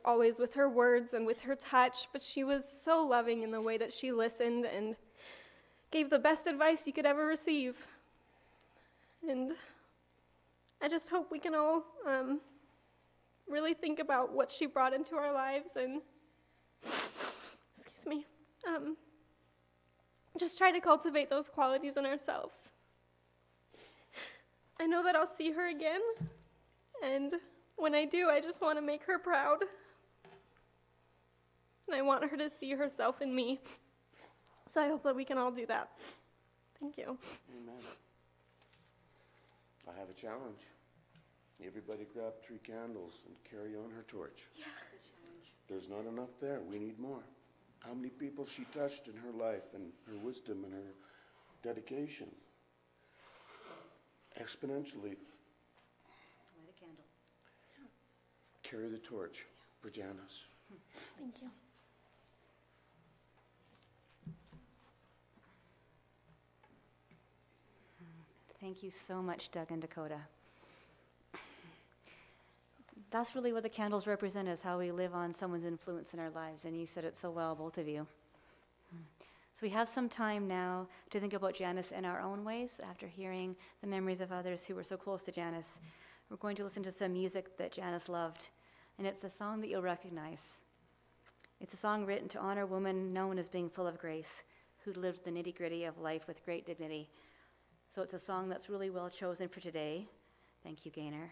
always with her words and with her touch, but she was so loving in the way that she listened and gave the best advice you could ever receive. And I just hope we can all really think about what she brought into our lives and, excuse me, just try to cultivate those qualities in ourselves. I know that I'll see her again, and when I do, I just want to make her proud. And I want her to see herself in me. So I hope that we can all do that. Thank you. Amen. I have a challenge. Everybody grab 3 candles and carry on her torch. Yeah. There's not enough there. We need more. How many people she touched in her life and her wisdom and her dedication? Exponentially. Light a candle. Carry the torch for Janice. Thank you. Thank you so much, Doug and Dakota. That's really what the candles represent, is how we live on someone's influence in our lives, and you said it so well, both of you. So we have some time now to think about Janice in our own ways after hearing the memories of others who were so close to Janice. We're going to listen to some music that Janice loved, and it's a song that you'll recognize. It's a song written to honor a woman known as being full of grace, who lived the nitty-gritty of life with great dignity. So it's a song that's really well chosen for today. Thank you, Gaynor,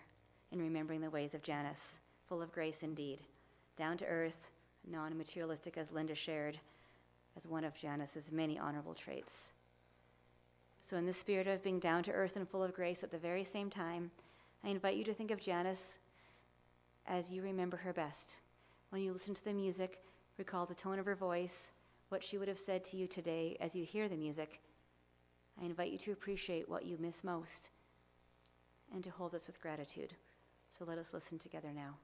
in remembering the ways of Janice, full of grace indeed, down to earth, non-materialistic, as Linda shared, as one of Janice's many honorable traits. So in the spirit of being down to earth and full of grace at the very same time, I invite you to think of Janice as you remember her best. When you listen to the music, recall the tone of her voice, what she would have said to you today as you hear the music. I invite you to appreciate what you miss most and to hold this with gratitude. So let us listen together now.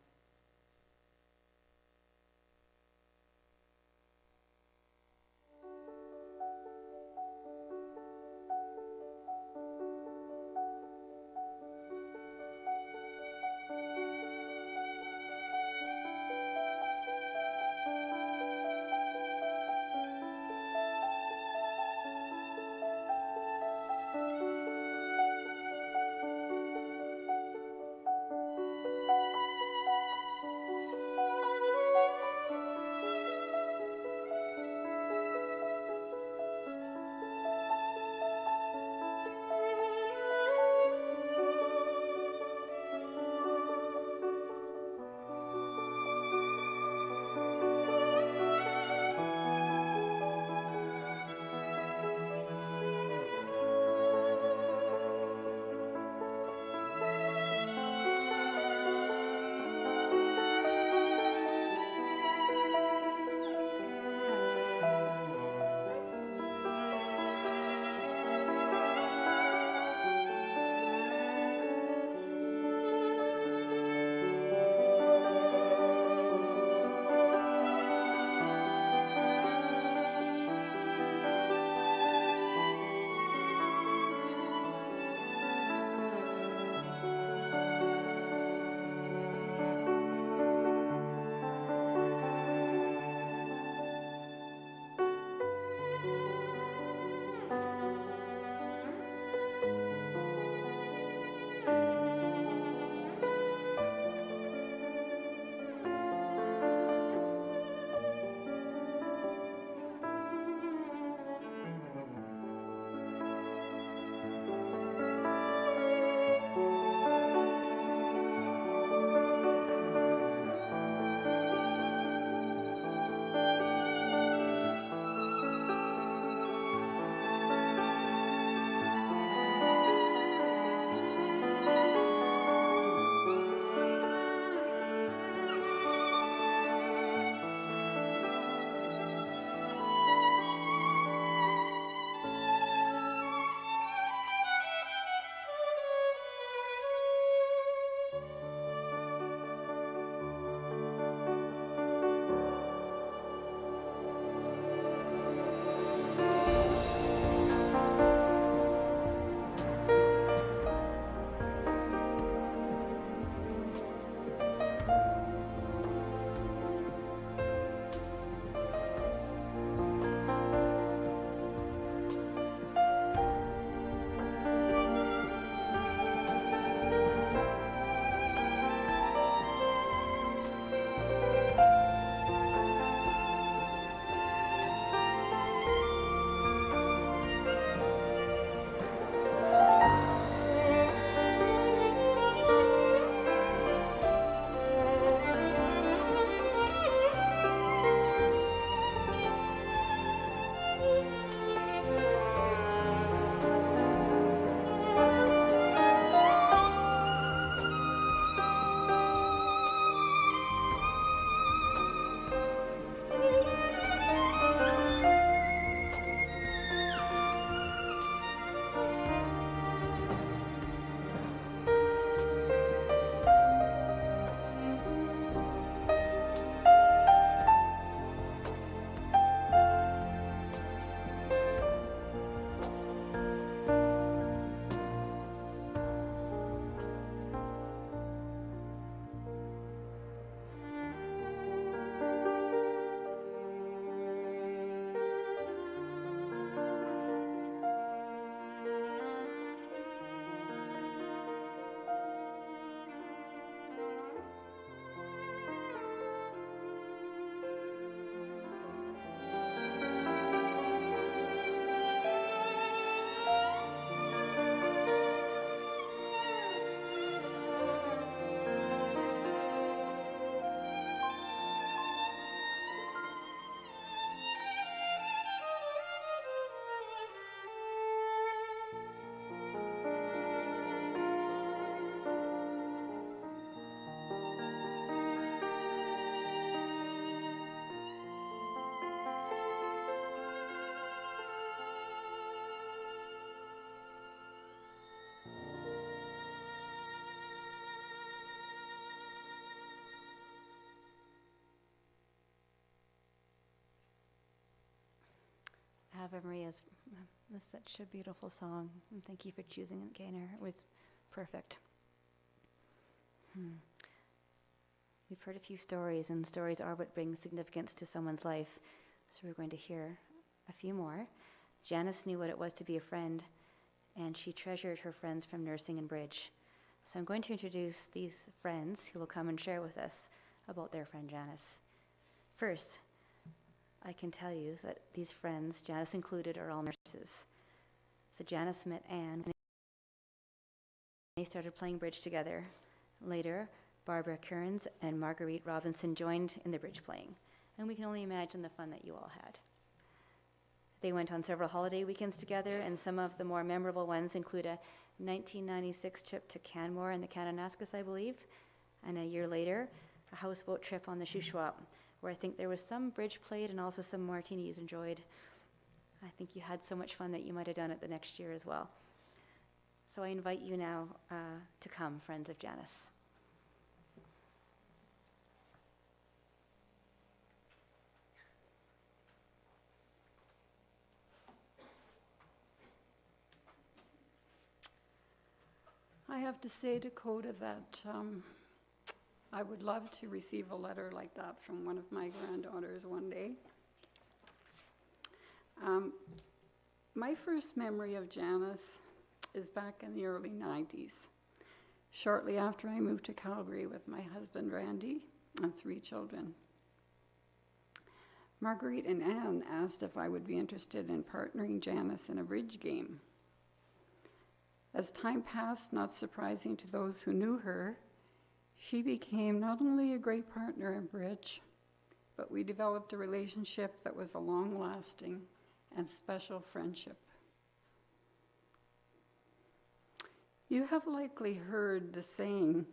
Ave Maria's. That's such a beautiful song. And thank you for choosing it, Gaynor. It was perfect. We've heard a few stories, and stories are what bring significance to someone's life. So we're going to hear a few more. Janice knew what it was to be a friend, and she treasured her friends from nursing and bridge. So I'm going to introduce these friends who will come and share with us about their friend Janice. First, I can tell you that these friends, Janice included, are all nurses. So Janice met Anne, and they started playing bridge together. Later, Barbara Kearns and Marguerite Robinson joined in the bridge playing, and we can only imagine the fun that you all had. They went on several holiday weekends together, and some of the more memorable ones include a 1996 trip to Canmore and the Kananaskis, I believe, and a year later, a houseboat trip on the Shuswap, where I think there was some bridge played and also some martinis enjoyed. I think you had so much fun that you might have done it the next year as well. So I invite you now to come, friends of Janice. I have to say, Dakota, that I would love to receive a letter like that from one of my granddaughters one day. My first memory of Janice is back in the early 90s, shortly after I moved to Calgary with my husband, Randy, and 3 children. Marguerite and Anne asked if I would be interested in partnering Janice in a bridge game. As time passed, not surprising to those who knew her, she became not only a great partner in bridge, but we developed a relationship that was a long-lasting and special friendship. You have likely heard the saying,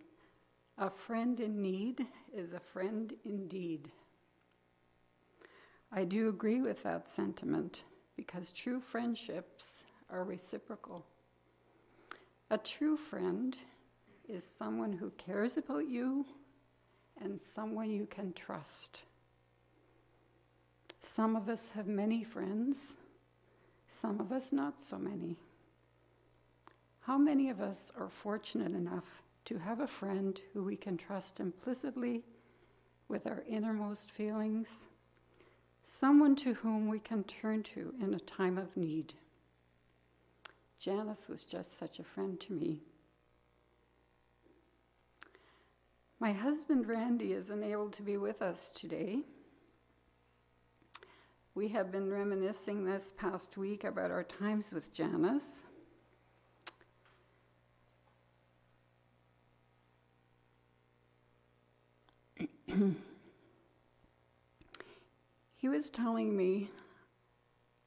"A friend in need is a friend indeed." I do agree with that sentiment because true friendships are reciprocal. A true friend is someone who cares about you and someone you can trust. Some of us have many friends, some of us not so many. How many of us are fortunate enough to have a friend who we can trust implicitly with our innermost feelings, someone to whom we can turn to in a time of need? Janice was just such a friend to me. My husband, Randy, is unable to be with us today. We have been reminiscing this past week about our times with Janice. He was telling me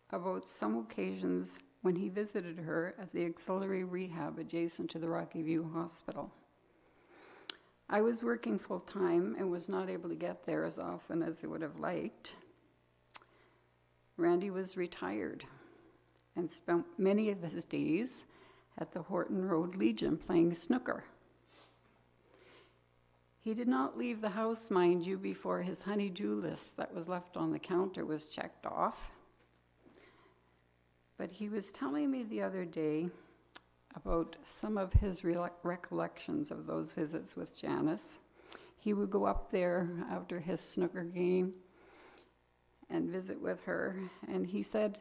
about some occasions when he visited her at the auxiliary rehab adjacent to the Rocky View Hospital. I was working full-time and was not able to get there as often as I would have liked. Randy was retired and spent many of his days at the Horton Road Legion playing snooker. He did not leave the house, mind you, before his honey-do list that was left on the counter was checked off. But he was telling me the other day about some of his recollections of those visits with Janice. He would go up there after his snooker game and visit with her, and he said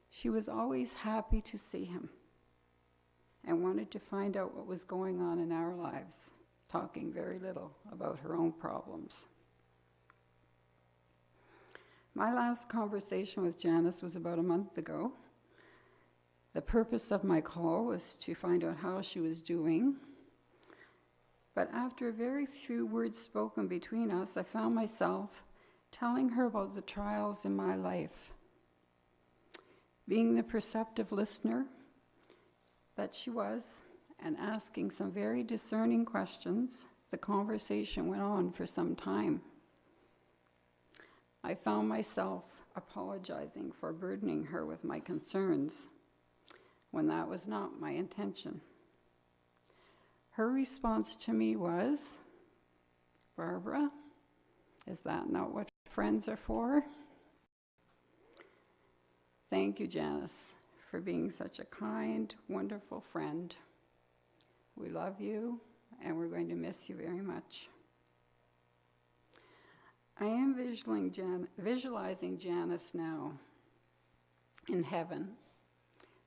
she was always happy to see him and wanted to find out what was going on in our lives, talking very little about her own problems. My last conversation with Janice was about a month ago. The purpose of my call was to find out how she was doing. But after very few words spoken between us, I found myself telling her about the trials in my life. Being the perceptive listener that she was and asking some very discerning questions, the conversation went on for some time. I found myself apologizing for burdening her with my concerns, when that was not my intention. Her response to me was, "Barbara, is that not what friends are for?" Thank you, Janice, for being such a kind, wonderful friend. We love you, and we're going to miss you very much. I am visualizing Janice now in heaven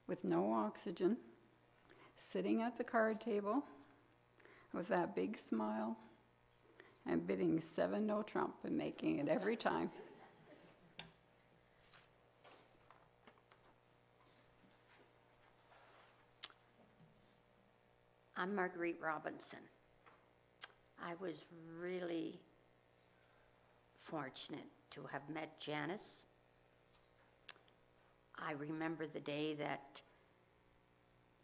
with no oxygen, sitting at the card table with that big smile and bidding 7 no Trump and making it every time. I'm Marguerite Robinson. I was really fortunate to have met Janice. I remember the day that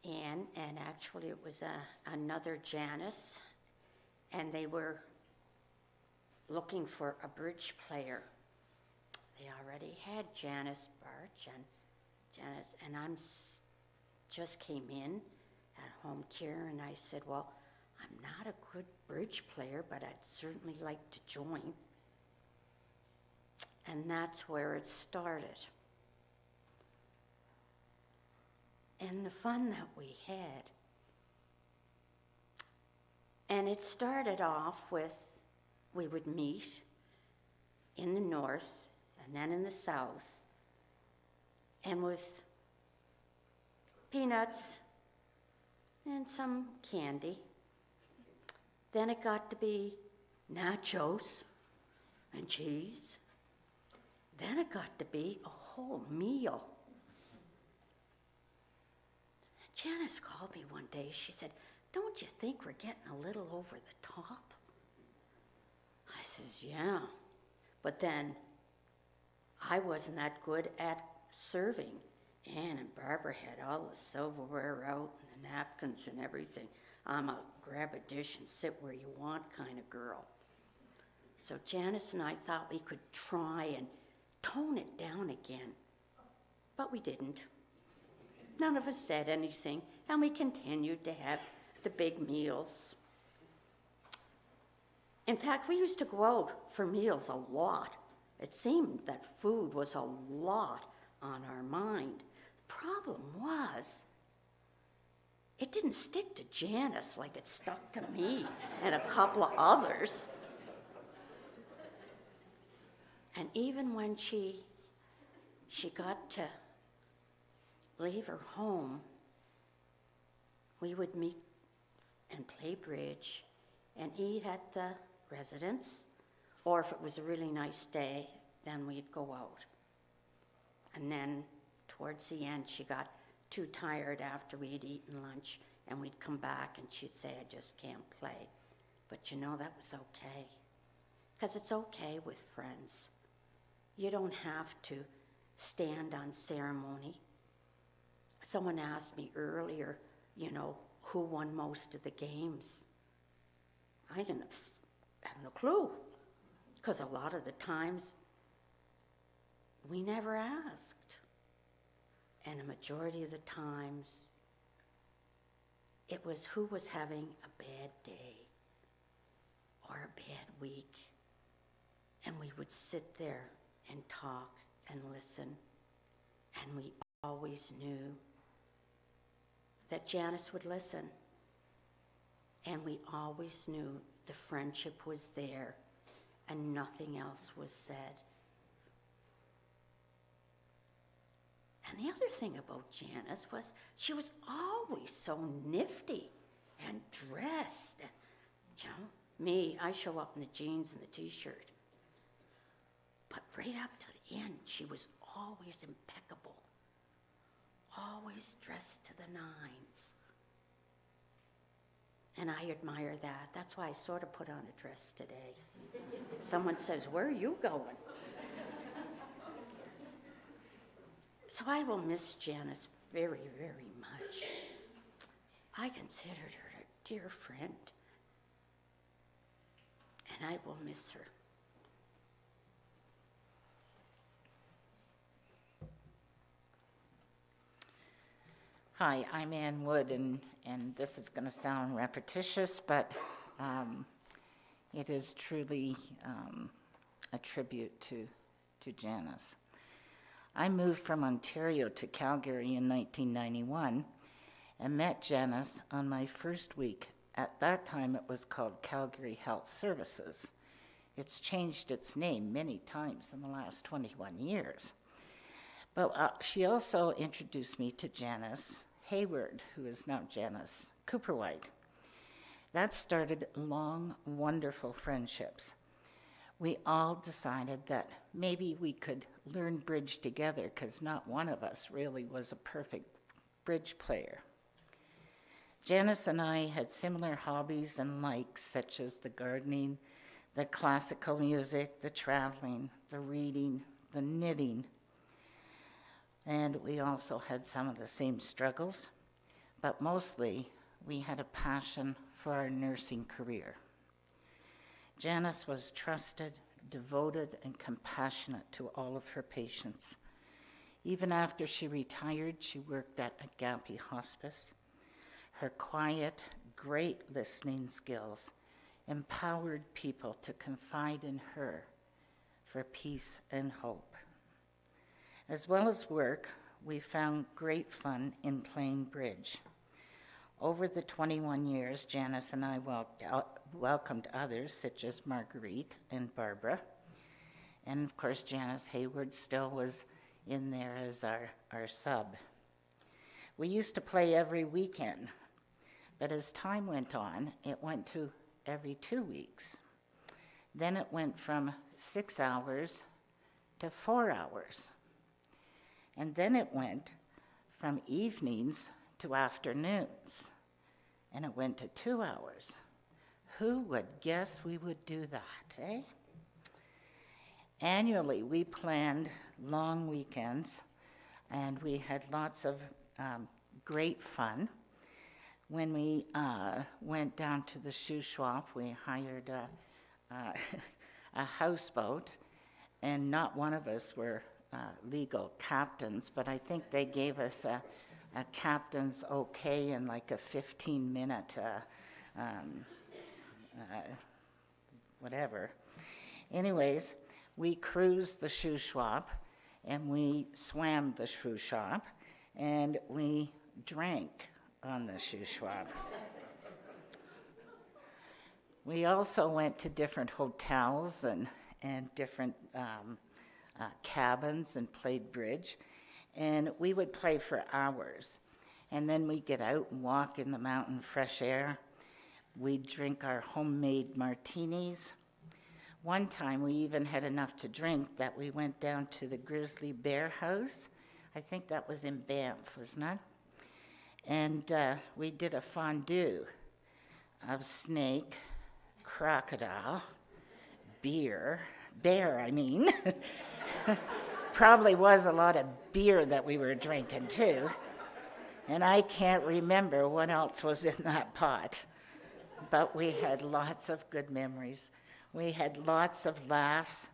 Anne, and actually it was another Janice, and they were looking for a bridge player. They already had Janice Barch and Janice, and just came in at home care, and I said, well, I'm not a good bridge player, but I'd certainly like to join. And that's where it started. And the fun that we had. And it started off with, we would meet in the north and then in the south, and with peanuts and some candy. Then it got to be nachos and cheese. Then it got to be a whole meal. Janice called me one day. She said, don't you think we're getting a little over the top? I says, yeah. But then I wasn't that good at serving. Ann and Barbara had all the silverware out and the napkins and everything. I'm a grab a dish and sit where you want kind of girl. So Janice and I thought we could try and tone it down again, but we didn't. None of us said anything, and we continued to have the big meals. In fact, we used to go out for meals a lot. It seemed that food was a lot on our mind. The problem was, it didn't stick to Janice like it stuck to me and a couple of others. And even when she got to leave her home, we would meet and play bridge and eat at the residence, or if it was a really nice day, then we'd go out. And then towards the end, she got too tired after we'd eaten lunch, and we'd come back and she'd say, I just can't play. But you know, that was okay, because it's okay with friends. You don't have to stand on ceremony. Someone asked me earlier, you know, who won most of the games? I didn't have no clue, because a lot of the times we never asked. And a majority of the times it was who was having a bad day or a bad week. And we would sit there and talk and listen, and we always knew that Janice would listen, and we always knew the friendship was there and nothing else was said. And the other thing about Janice was she was always so nifty and dressed. And, you know, me, I show up in the jeans and the t-shirt. But right up to the end, she was always impeccable, always dressed to the nines. And I admire that. That's why I sort of put on a dress today. Someone says, where are you going? So I will miss Janice very, very much. I considered her a dear friend, and I will miss her. Hi, I'm Ann Wood, and this is going to sound repetitious, but it is truly a tribute to Janice. I moved from Ontario to Calgary in 1991 and met Janice on my first week. At that time, it was called Calgary Health Services. It's changed its name many times in the last 21 years. But she also introduced me to Janice Hayward, who is now Janice Cooper-White. That started long, wonderful friendships. We all decided that maybe we could learn bridge together because not one of us really was a perfect bridge player. Janice and I had similar hobbies and likes, such as the gardening, the classical music, the traveling, the reading, the knitting. And we also had some of the same struggles, but mostly we had a passion for our nursing career. Janice was trusted, devoted, and compassionate to all of her patients. Even after she retired, she worked at Agape Hospice. Her quiet, great listening skills empowered people to confide in her for peace and hope. As well as work, we found great fun in playing bridge. Over the 21 years, Janice and I welcomed others, such as Marguerite and Barbara. And of course, Janice Hayward still was in there as our sub. We used to play every weekend, but as time went on, it went to every 2 weeks. Then it went from 6 hours to 4 hours. And then it went from evenings to afternoons. And it went to 2 hours. Who would guess we would do that, eh? Annually, we planned long weekends, and we had lots of great fun. When we went down to the shoe shop, we hired a houseboat, and not one of us were legal captains, but I think they gave us a captain's okay in like a 15-minute whatever. Anyways, we cruised the shoe shop, and we swam the shoe shop, and we drank on the shoe shop. We also went to different hotels and different cabins and played bridge, and we would play for hours. And then we'd get out and walk in the mountain fresh air. We'd drink our homemade martinis. One time we even had enough to drink that we went down to the Grizzly Bear House. I think that was in Banff, wasn't it? And we did a fondue of snake, crocodile, bear, I mean. Probably was a lot of beer that we were drinking too. And I can't remember what else was in that pot. But we had lots of good memories. We had lots of laughs.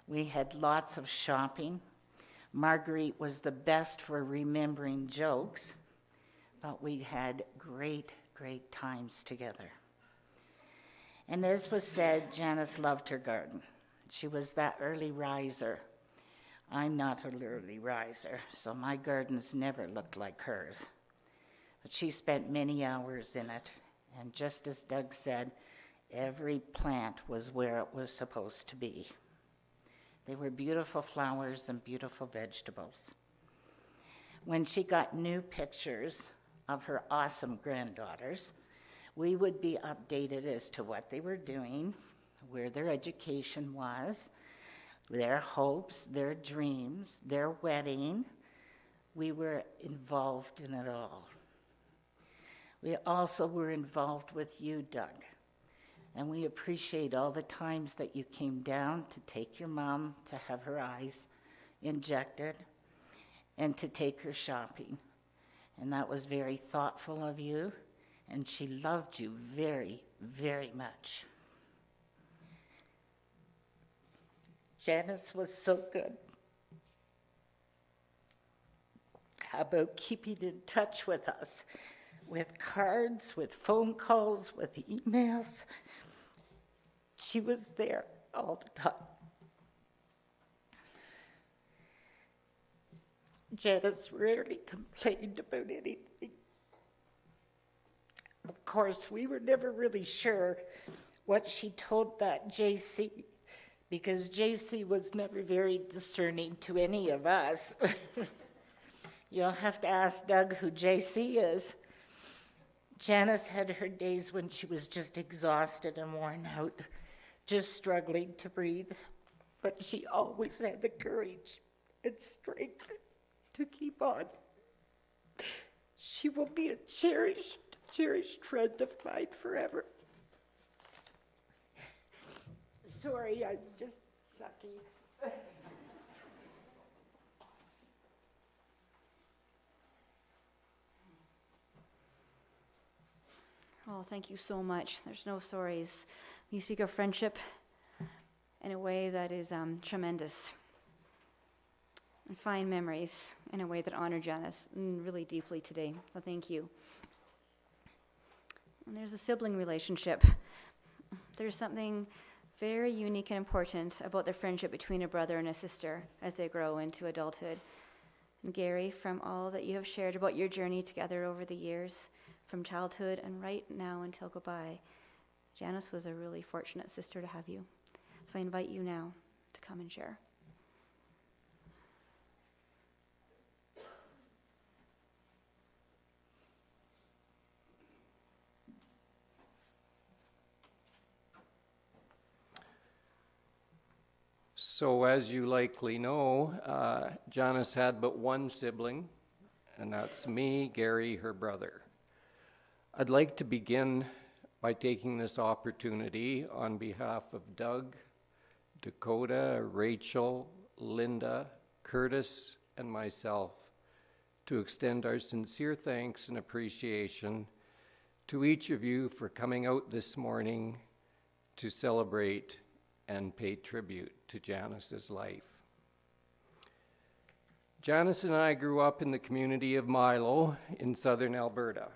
We had lots of shopping. Marguerite was the best for remembering jokes, but we had great, great times together. And as was said, Janice loved her garden. She was that early riser. I'm not an early riser, so my gardens never looked like hers. But she spent many hours in it, and just as Doug said, every plant was where it was supposed to be. They were beautiful flowers and beautiful vegetables. When she got new pictures of her awesome granddaughters, we would be updated as to what they were doing, where their education was, their hopes, their dreams, their wedding. We were involved in it all. We also were involved with you, Doug. And we appreciate all the times that you came down to take your mom to have her eyes injected and to take her shopping. And that was very thoughtful of you, and she loved you very, very much. Janice was so good about keeping in touch with us, with cards, with phone calls, with emails. She was there all the time. Janice rarely complained about anything. Of course, we were never really sure what she told that JC, because JC was never very discerning to any of us. You'll have to ask Doug who JC is. Janice had her days when she was just exhausted and worn out, just struggling to breathe, but she always had the courage and strength to keep on. She will be a cherished friend of mine forever. Sorry, I'm just sucky. Oh, thank you so much. There's no stories. You speak of friendship in a way that is tremendous. And fine memories in a way that honor Janice really deeply today. So thank you. And there's a sibling relationship. There's something very unique and important about the friendship between a brother and a sister as they grow into adulthood. And Gary, from all that you have shared about your journey together over the years, from childhood and right now until goodbye, Janice was a really fortunate sister to have you. So I invite you now to come and share. So as you likely know, Janice had but one sibling, and that's me, Gary, her brother. I'd like to begin by taking this opportunity on behalf of Doug, Dakota, Rachel, Linda, Curtis, and myself to extend our sincere thanks and appreciation to each of you for coming out this morning to celebrate and pay tribute to Janice's life. Janice and I grew up in the community of Milo in southern Alberta.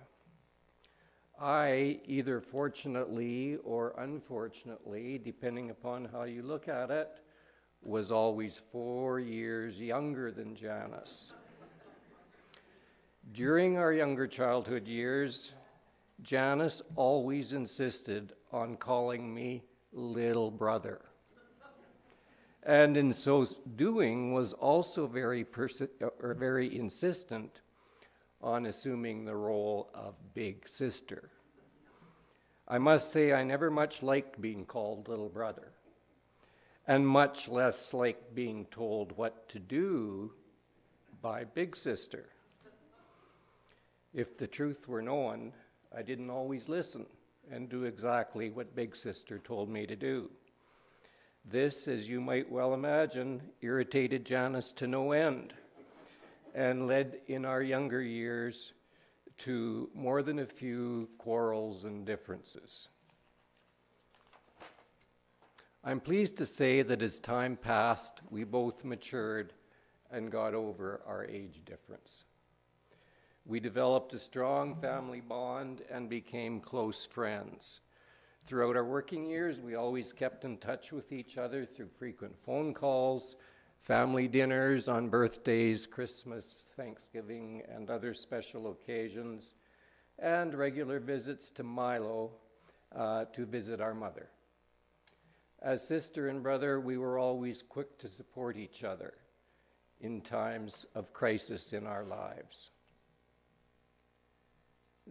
I, either fortunately or unfortunately, depending upon how you look at it, was always 4 years younger than Janice. During our younger childhood years, Janice always insisted on calling me little brother. And in so doing was also very insistent on assuming the role of big sister. I must say I never much liked being called little brother, and much less liked being told what to do by big sister. If the truth were known, I didn't always listen and do exactly what big sister told me to do. This, as you might well imagine, irritated Janice to no end and led in our younger years to more than a few quarrels and differences. I'm pleased to say that as time passed, we both matured and got over our age difference. We developed a strong family bond and became close friends. Throughout our working years, we always kept in touch with each other through frequent phone calls, family dinners on birthdays, Christmas, Thanksgiving, and other special occasions, and regular visits to Milo to visit our mother. As sister and brother, we were always quick to support each other in times of crisis in our lives.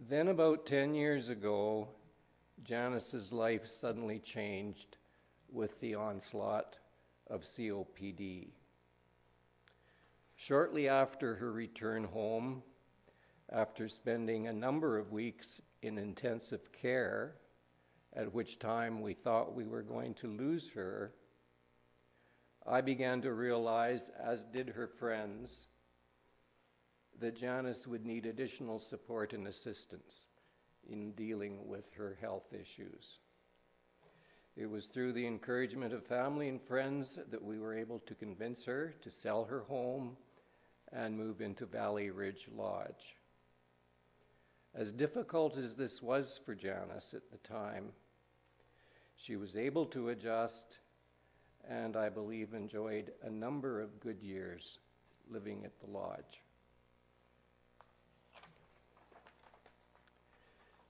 Then about 10 years ago, Janice's life suddenly changed with the onslaught of COPD. Shortly after her return home, after spending a number of weeks in intensive care, at which time we thought we were going to lose her, I began to realize, as did her friends, that Janice would need additional support and assistance in dealing with her health issues. It was through the encouragement of family and friends that we were able to convince her to sell her home and move into Valley Ridge Lodge. As difficult as this was for Janice at the time, she was able to adjust and I believe enjoyed a number of good years living at the lodge.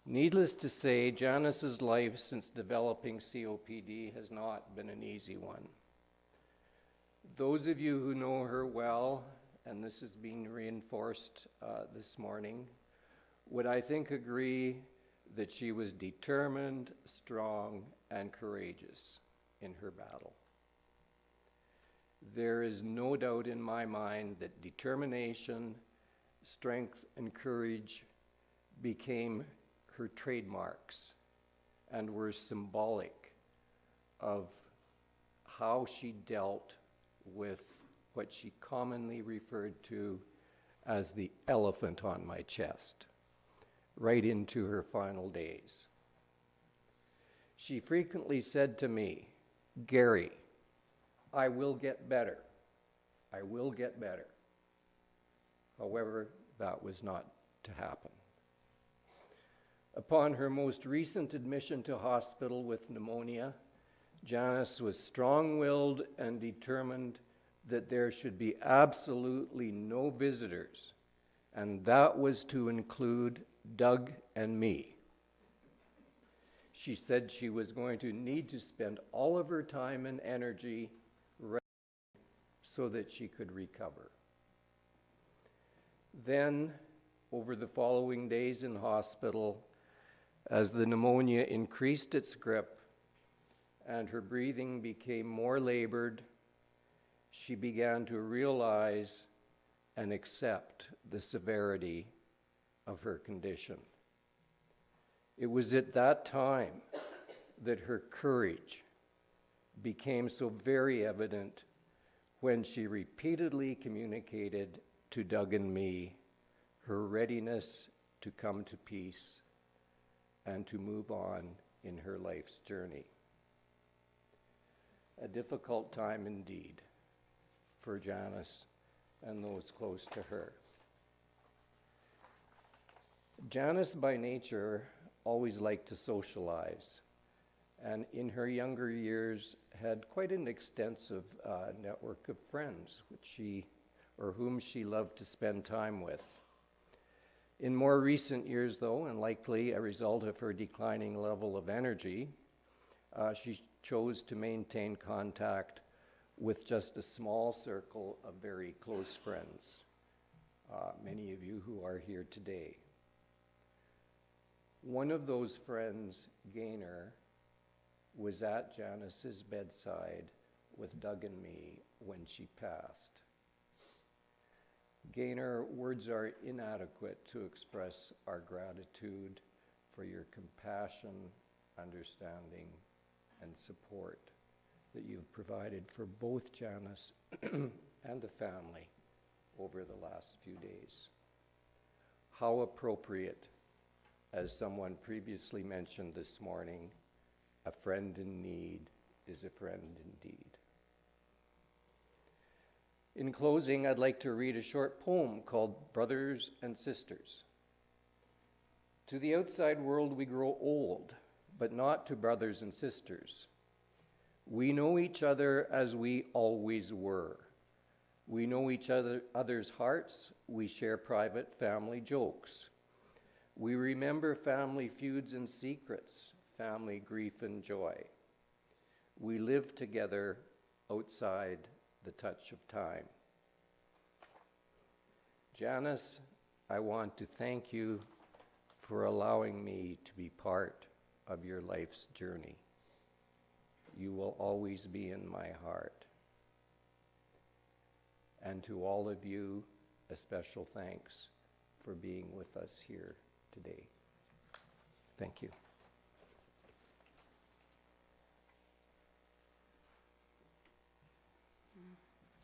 Needless to say, Janice's life since developing COPD has not been an easy one. Those of you who know her well, and this is being reinforced this morning, would I think agree that she was determined, strong, and courageous in her battle. There is no doubt in my mind that determination, strength, and courage became her trademarks and were symbolic of how she dealt with what she commonly referred to as the elephant on my chest, right into her final days. She frequently said to me, "Gary, I will get better. I will get better." However, that was not to happen. Upon her most recent admission to hospital with pneumonia, Janice was strong-willed and determined that there should be absolutely no visitors, and that was to include Doug and me. She said she was going to need to spend all of her time and energy so that she could recover. Then, over the following days in hospital, as the pneumonia increased its grip and her breathing became more labored, she began to realize and accept the severity of her condition. It was at that time that her courage became so very evident when she repeatedly communicated to Doug and me her readiness to come to peace and to move on in her life's journey. A difficult time indeed for Janice and those close to her. Janice, by nature, always liked to socialize, and in her younger years had quite an extensive network of friends whom she loved to spend time with. In more recent years, though, and likely a result of her declining level of energy, she chose to maintain contact with just a small circle of very close friends, many of you who are here today. One of those friends, Gaynor, was at Janice's bedside with Doug and me when she passed. Gaynor, words are inadequate to express our gratitude for your compassion, understanding, and support that you've provided for both Janice and the family over the last few days. How appropriate, as someone previously mentioned this morning, a friend in need is a friend indeed. In closing, I'd like to read a short poem called Brothers and Sisters. To the outside world we grow old, but not to brothers and sisters. We know each other as we always were. We know each other's hearts. We share private family jokes. We remember family feuds and secrets, family grief and joy. We live together outside the touch of time. Janice, I want to thank you for allowing me to be part of your life's journey. You will always be in my heart. And to all of you, a special thanks for being with us here today. Thank you.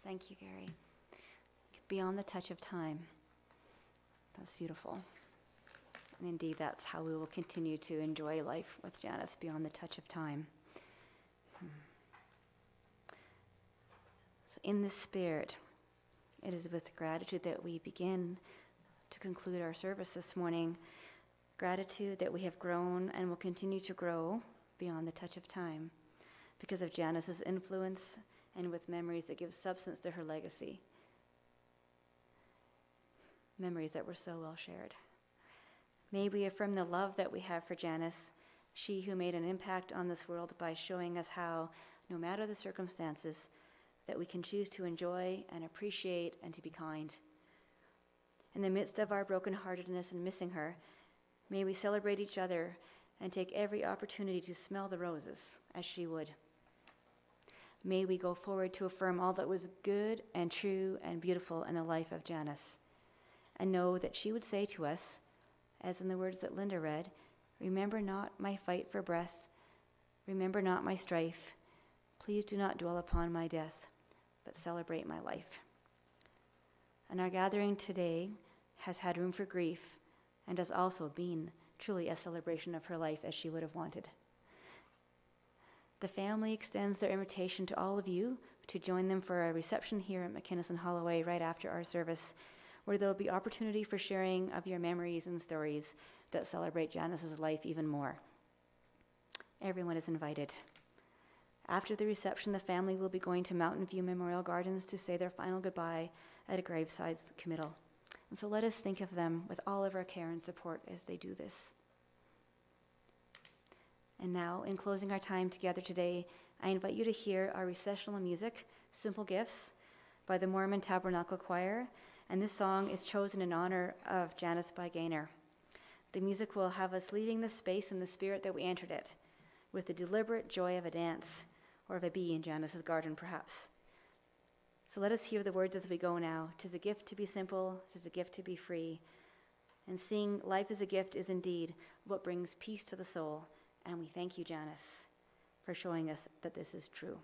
Thank you, Gary. Beyond the touch of time. That's beautiful. And indeed, that's how we will continue to enjoy life with Janice, beyond the touch of time. So in this spirit, it is with gratitude that we begin to conclude our service this morning. Gratitude that we have grown and will continue to grow beyond the touch of time because of Janice's influence and with memories that give substance to her legacy. Memories that were so well shared. May we affirm the love that we have for Janice, she who made an impact on this world by showing us how, no matter the circumstances, that we can choose to enjoy and appreciate and to be kind. In the midst of our brokenheartedness and missing her, may we celebrate each other and take every opportunity to smell the roses as she would. May we go forward to affirm all that was good and true and beautiful in the life of Janice, and know that she would say to us, as in the words that Linda read, "Remember not my fight for breath, remember not my strife, please do not dwell upon my death, but celebrate my life." And our gathering today has had room for grief and has also been truly a celebration of her life as she would have wanted. The family extends their invitation to all of you to join them for a reception here at McInnes and Holloway right after our service, where there will be opportunity for sharing of your memories and stories that celebrate Janice's life even more. Everyone is invited. After the reception, the family will be going to Mountain View Memorial Gardens to say their final goodbye at a graveside committal. And so let us think of them with all of our care and support as they do this. And now, in closing our time together today, I invite you to hear our recessional music, Simple Gifts, by the Mormon Tabernacle Choir, and this song is chosen in honor of Janice by Gaynor. The music will have us leaving the space in the spirit that we entered it, with the deliberate joy of a dance, or of a bee in Janice's garden, perhaps. So let us hear the words as we go now. "'Tis a gift to be simple, 'tis a gift to be free. And seeing life as a gift is indeed what brings peace to the soul. And we thank you, Janice, for showing us that this is true."